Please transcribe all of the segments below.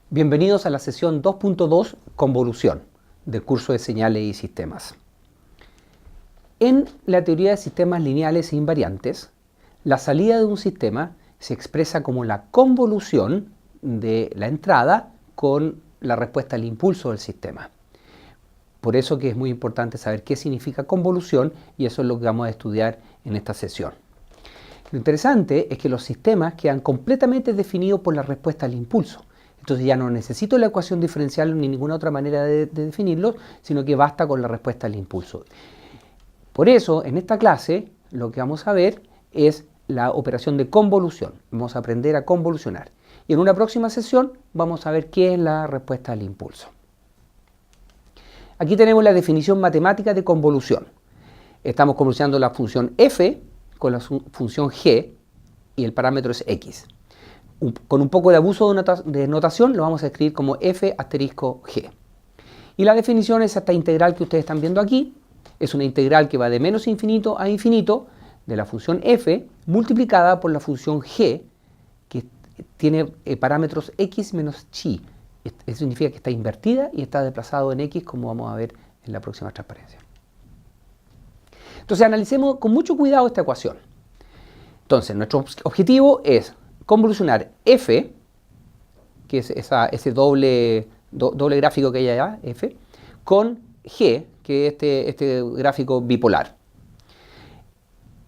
Bienvenidos a la sesión 2.2 Convolución del curso de Señales y Sistemas. En la teoría de sistemas lineales e invariantes, la salida de un sistema se expresa como la convolución de la entrada con la respuesta al impulso del sistema. Por eso que es muy importante saber qué significa convolución, y eso es lo que vamos a estudiar en esta sesión. Lo interesante es que los sistemas quedan completamente definidos por la respuesta al impulso. Entonces ya no necesito la ecuación diferencial ni ninguna otra manera de definirlo, sino que basta con la respuesta al impulso. Por eso, en esta clase, lo que vamos a ver es la operación de convolución. Vamos a aprender a convolucionar. Y en una próxima sesión vamos a ver qué es la respuesta al impulso. Aquí tenemos la definición matemática de convolución. Estamos convolucionando la función f con la función g y el parámetro es x. Con un poco de abuso de notación lo vamos a escribir como f asterisco g. Y la definición es esta integral que ustedes están viendo aquí. Es una integral que va de menos infinito a infinito de la función f multiplicada por la función g, que tiene parámetros x menos chi. Eso significa que está invertida y está desplazado en x, como vamos a ver en la próxima transparencia. Entonces analicemos con mucho cuidado esta ecuación. Entonces nuestro objetivo es convolucionar f, que es ese doble gráfico que hay allá, f, con g, que es este gráfico bipolar.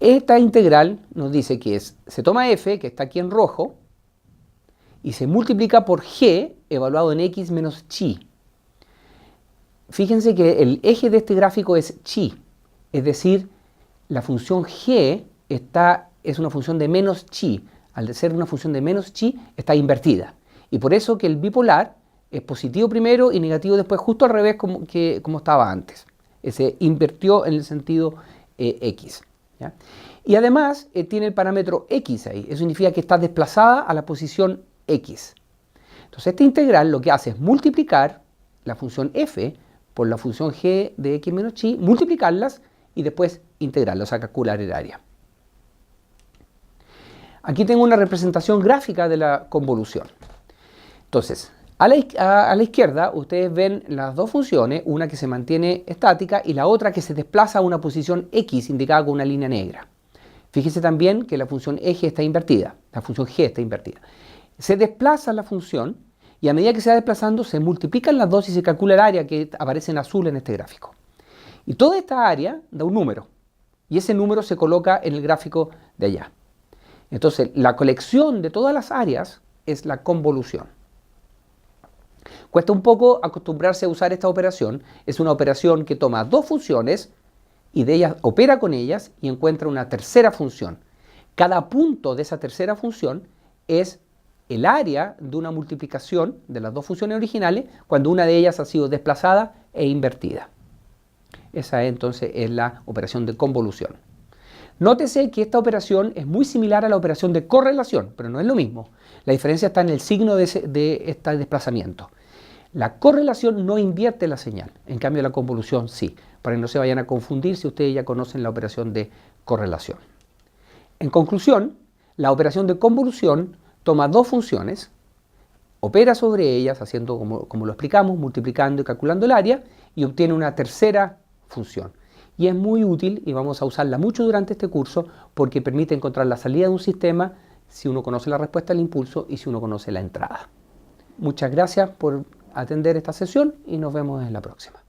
Esta integral nos dice que se toma f, que está aquí en rojo, y se multiplica por g, evaluado en x menos chi. Fíjense que el eje de este gráfico es chi, es decir, la función g es una función de menos chi. Al ser una función de menos chi, está invertida. Y por eso que el bipolar es positivo primero y negativo después, justo al revés como estaba antes. Se invirtió en el sentido x. ¿Ya? Y además tiene el parámetro x ahí. Eso significa que está desplazada a la posición x. Entonces esta integral lo que hace es multiplicar la función f por la función g de x menos chi, multiplicarlas y después integrarlas, o sea, calcular el área. Aquí tengo una representación gráfica de la convolución. Entonces, a la izquierda ustedes ven las dos funciones, una que se mantiene estática y la otra que se desplaza a una posición x indicada con una línea negra. Fíjense también que la función eje está invertida, la función g está invertida. Se desplaza la función y a medida que se va desplazando se multiplican las dos y se calcula el área que aparece en azul en este gráfico. Y toda esta área da un número y ese número se coloca en el gráfico de allá. Entonces, la colección de todas las áreas es la convolución. Cuesta un poco acostumbrarse a usar esta operación. Es una operación que toma dos funciones y de ellas opera con ellas y encuentra una tercera función. Cada punto de esa tercera función es el área de una multiplicación de las dos funciones originales cuando una de ellas ha sido desplazada e invertida. Esa entonces es la operación de convolución. Nótese que esta operación es muy similar a la operación de correlación, pero no es lo mismo. La diferencia está en el signo de este desplazamiento. La correlación no invierte la señal, en cambio la convolución sí, para que no se vayan a confundir si ustedes ya conocen la operación de correlación. En conclusión, la operación de convolución toma dos funciones, opera sobre ellas, haciendo como lo explicamos, multiplicando y calculando el área, y obtiene una tercera función. Y es muy útil y vamos a usarla mucho durante este curso porque permite encontrar la salida de un sistema si uno conoce la respuesta al impulso y si uno conoce la entrada. Muchas gracias por atender esta sesión y nos vemos en la próxima.